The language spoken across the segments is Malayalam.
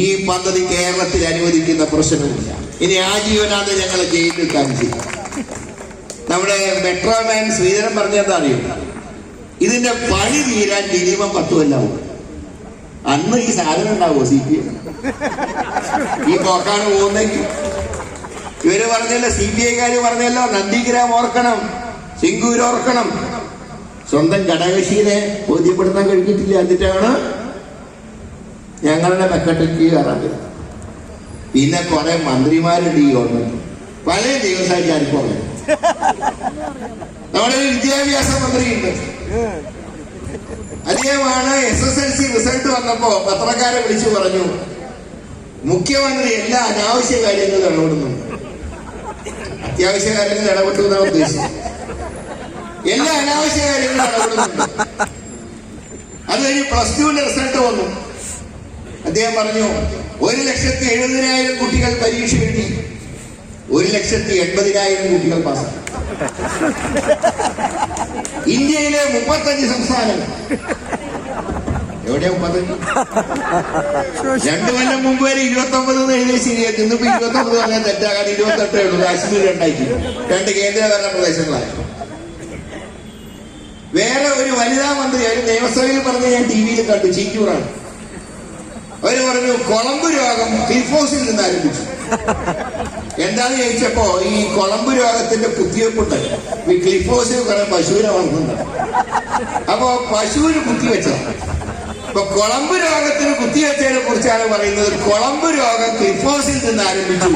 ഈ പദ്ധതി കേരളത്തിൽ അനുവദിക്കുന്ന പ്രശ്നമില്ല. ഇനി ആജീവനാണ് ഞങ്ങൾ ജയിലിൽ കാണിച്ചില്ല. നമ്മുടെ മെട്രോമാൻ ശ്രീധരൻ പറഞ്ഞെന്താ അറിയും, ഇതിന്റെ പണി തീരാൻ മിനിമം 10 കൊല്ലാവും. അന്ന് ഈ സാധനം ഉണ്ടാവോ CPI? ഈ പോക്കാണ് പോകുന്നെങ്കിൽ ഇവര് പറഞ്ഞല്ലോ, CPI-കാര് പറഞ്ഞല്ലോ, നന്ദിഗ്രാം ഓർക്കണം, സിംഗൂർ ഓർക്കണം. സ്വന്തം ഘടകകക്ഷിയെ ബോധ്യപ്പെടുത്താൻ കഴിഞ്ഞിട്ടില്ല. എന്നിട്ടാണ് ഞങ്ങളുടെ മെക്കട്ടയ്ക്ക് കയറാൻ. പിന്നെ കുറെ മന്ത്രിമാരുണ്ട് ഈ ഗവൺമെന്റ്. പല ദിവസമായി ഞാനിപ്പോ പറഞ്ഞു. നമ്മുടെ വിദ്യാഭ്യാസ മന്ത്രിയുണ്ട്, അദ്ദേഹമാണ് SSLC റിസൾട്ട് വന്നപ്പോ പത്രക്കാരെ വിളിച്ചു പറഞ്ഞു, മുഖ്യമന്ത്രി എല്ലാ അനാവശ്യ കാര്യങ്ങളും ഇടപെടുന്നുണ്ട്. അത്യാവശ്യ കാര്യങ്ങൾ ഇടപെട്ടു എന്നാണ് ഉദ്ദേശിച്ചത്. എല്ലാ അനാവശ്യ കാര്യങ്ങളും ഇടപെടുന്നുണ്ട്. അത് കഴിഞ്ഞ് +2 റിസൾട്ട് വന്നു. അദ്ദേഹം പറഞ്ഞു 1,70,000 കുട്ടികൾ പരീക്ഷ എഴുതി, 1,80,000 കുട്ടികൾ പാസ്സായി. ഇന്ത്യയിലെ 35 സംസ്ഥാനങ്ങൾ. എവിടെയാ 35? 2 കൊല്ലം മുമ്പ് വരെ 29 എഴുതിയ ശരിയാക്കി. ഇന്നിപ്പോ 29 പറഞ്ഞാൽ തെറ്റാകാൻ 28 ഉള്ളൂ. കാശ്മീർ 2 കേന്ദ്രഭരണ പ്രദേശങ്ങളായി. വേറെ ഒരു വനിതാ മന്ത്രി ഒരു നിയമസഭയിൽ പറഞ്ഞ് ഞാൻ TV-യിൽ കണ്ടു, ചീറ്റൂറാണ്. അവര് പറഞ്ഞു കുളമ്പ് രോഗം ക്ലിഫോസിൽ നിന്ന് ആരംഭിച്ചു. എന്താന്ന് ചോദിച്ചപ്പോ ഈ കുളമ്പ് രോഗത്തിന്റെ കുത്തിവെപ്പുണ്ട്. ഈ ക്ലിഫോസിൽ കുറെ പശുവിനെ വളർത്തുന്നുണ്ട്. അപ്പോ പശുവിന് കുത്തിവെച്ചതാണ്. ഇപ്പൊ കുളമ്പ് രോഗത്തിന് കുത്തിവെച്ചതിനെ കുറിച്ചാണ് പറയുന്നത്. കുളമ്പ് രോഗം ക്ലിഫോസിൽ നിന്ന് ആരംഭിച്ചു.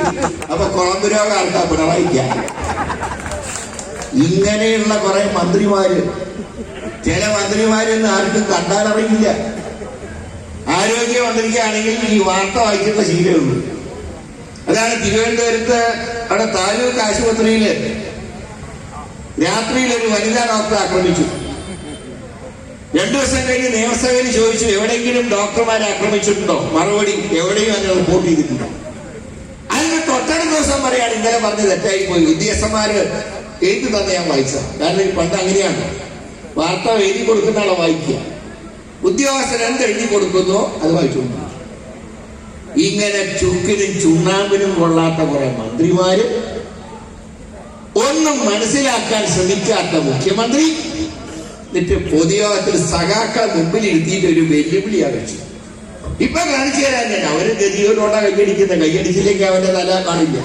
അപ്പൊ കുളമ്പ് രോഗം ആർക്കാ? പിണറായിക്ക. ഇങ്ങനെയുള്ള കുറെ മന്ത്രിമാര്, ചില മന്ത്രിമാരൊന്നും ആർക്കും കണ്ടാലറിയില്ല. ആരോഗ്യമന്ത്രിക്കാണെങ്കിൽ ഈ വാർത്ത വായിക്കുന്ന ശീലമുള്ളൂ. അതാണ് തിരുവനന്തപുരത്ത് അവിടെ താലൂക്ക് ആശുപത്രിയില് രാത്രിയിൽ ഒരു വനിതാ ഡോക്ടറെ ആക്രമിച്ചു. 2 ദിവസം കഴിഞ്ഞ് നിയമസഭയിൽ ചോദിച്ചു, എവിടെയെങ്കിലും ഡോക്ടർമാരെ ആക്രമിച്ചിട്ടുണ്ടോ? മറുപടി, എവിടെയും അതിനെ റിപ്പോർട്ട് ചെയ്തിട്ടുണ്ടോ? അതിന് തൊട്ടടുത്ത ദിവസം പറയാണ്, ഇന്നലെ പറഞ്ഞ് തെറ്റായി പോയി. ഉദ്യോഗസ്ഥന്മാര് എഴുതി തന്നെ ഞാൻ വായിച്ചത്. കാരണം പണ്ട് അങ്ങനെയാണ്, വാർത്ത എഴുതി കൊടുക്കുന്ന ആളെ വായിക്കുക. ഉദ്യോഗസ്ഥർ എന്തെഴുതി കൊടുക്കുന്നോ അത് വായിച്ചു. ഇങ്ങനെ ചുക്കിനും ചുണ്ണാമ്പിനും കൊള്ളാത്ത കുറെ മന്ത്രിമാര്, ഒന്നും മനസ്സിലാക്കാൻ ശ്രമിക്കാത്ത മുഖ്യമന്ത്രി, എന്നിട്ട് പൊതുയോഗത്തിൽ സഖാക്കളെ മുമ്പിൽ ഇരുത്തിയിട്ട് ഒരു വെല്ലുവിളി അറിയിച്ചു. ഇപ്പൊ കാണിച്ചു തരാൻ തന്നെ അവര് ഗതിയോടോടെ കൈയടിക്കുന്ന, കൈയടിച്ചില്ലെങ്കിൽ അവന്റെ തല കാണില്ല.